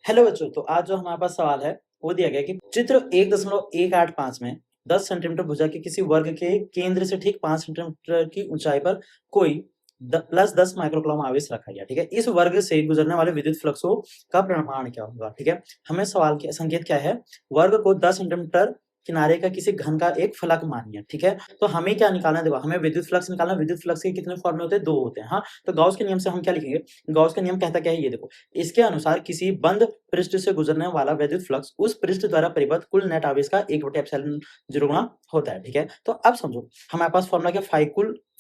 Hello बच्चों, तो आज जो हमारे पास सवाल है वो दिया गया है कि चित्र 1.185 में 10 सेंटीमीटर भुजा के किसी वर्ग के केंद्र से ठीक 5 सेंटीमीटर की ऊंचाई पर कोई प्लस 10 माइक्रोकूलम आवेश रखा गया। ठीक है, इस वर्ग से गुजरने वाले विद्युत फ्लक्सों का परिमाण क्या होगा। ठीक है, हमें सवाल के संकेत क्या है, वर्ग को 10 सेंटीमीटर किनारे का किसी घन का एक फलक मानिए। ठीक है, तो हमें क्या निकालना है, देखो हमें विद्युत फ्लक्स निकालना है। विद्युत फ्लक्स के कितने फॉर्मूले होते हैं, दो होते हैं। हाँ, तो गॉस के नियम से हम क्या लिखेंगे, गॉस का नियम कहता क्या है, ये देखो, इसके अनुसार किसी बंद पृष्ठ से गुजरने वाला विद्युत फ्लक्स उस पृष्ठ द्वारा परिबद्ध कुल नेट आवेश का 1/ε0 गुना होता है। ठीक है, तो अब समझो हमारे पास फॉर्मूला क्या,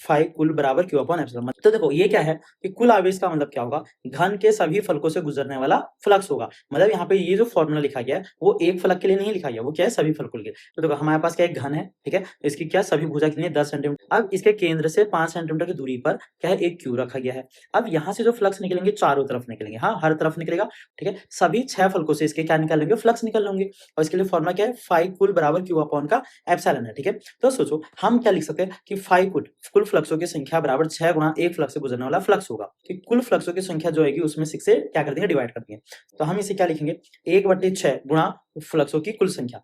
फाई कुल बराबर क्यू अपॉन एप्सिलॉन। तो देखो ये क्या है कि कुल आवेश का मतलब क्या होगा, घन के सभी फलकों से गुजरने वाला फ्लक्स होगा। मतलब यहाँ पे ये जो फॉर्मूला लिखा गया है वो एक फलक के लिए नहीं लिखा गया, वो क्या है, सभी फलकों के लिए। तो देखो हमारे पास क्या एक घन है, ठीक है, इसकी क्या सभी भुजा कितनी है, 10 सेंटीमीटर। अब इसके केंद्र से 5 सेंटीमीटर की दूरी पर क्या है, एक क्यू रखा गया है। अब यहाँ से जो फ्लक्स निकलेंगे चारों तरफ निकलेंगे, हाँ हर तरफ निकलेगा। ठीक है, सभी 6 फलकों से इसके क्या निकाल लेंगे, फ्लक्स निकाल लेंगे। और इसके लिए फॉर्मूला क्या है, फाई कुल बराबर क्यू अपॉन का एप्सिलॉन है। ठीक है, तो सोचो हम क्या लिख सकते हैं कि फाई कुल फ्लक्सों की संख्या बराबर 6 गुणा एक फ्लक्स से गुजरने वाला फ्लक्स होगा, कि कुल फ्लक्सों की संख्या जो है उसमें 6 से क्या कर देंगे, डिवाइड कर देंगे। तो हम इसे क्या लिखेंगे, 1/6 गुणा फ्लक्सों की कुल संख्या,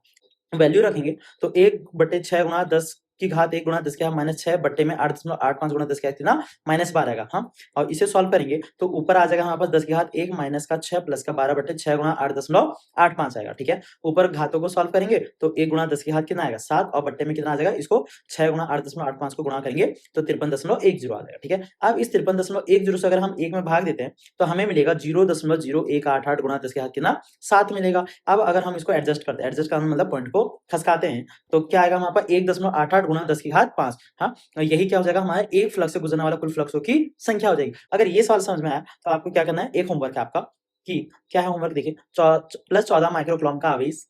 वैल्यू रखेंगे। तो 1/6 गुणा 10 की घात 1 गुणा 10 की घात -6 बट्टे में 8.85 गुणा 10 की घात कितना, -12 आएगा। हाँ, और इसे सॉल्व करेंगे तो ऊपर आ जाएगा हमारे पास 10 की घात 1 माइनस का 6 प्लस का 12/6 गुणा 8.85 आएगा। ठीक है, ऊपर घातों को सॉल्व करेंगे तो 1 गुणा 10 की घात कितना आएगा, 7, और बट्टे में कितना आ जाएगा, इसको 6 गुणा 8.85 को गुणा करेंगे तो 53.10 आ जाएगा। ठीक है, अब इस 53.10 से अगर हम 1 में भाग देते हैं तो हमें मिलेगा 0.0188 गुणा 10 की घात कितना, 7 मिलेगा। अब अगर हम इसको एडजस्ट करते हैं, एडजस्ट करना मतलब पॉइंट को खसकाते हैं, तो क्या आएगा हमारे पास 1.88 गुणा 10 की घात 5। हाँ, यही क्या हो जाएगा, हमारे एक फ्लक्स से गुजरने वाला कुल फ्लक्सों की संख्या हो जाएगी। अगर ये सवाल समझ में आया तो आपको क्या करना है, एक होमवर्क है आपका, कि क्या है होमवर्क, देखिए प्लस 14 माइक्रोकूलम का आवेश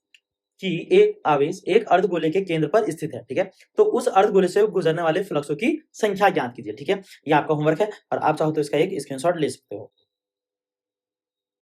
कि एक आवेश एक अर्धगोले के केंद्र पर स्थित है। ठीक है, तो उस अर्धगोले से गुजरने वाले फ्लक्सों की संख्या ज्ञात कीजिए। ठीक है, ये आपका होमवर्क है और आप चाहो तो इसका एक स्क्रीनशॉट ले सकते हो।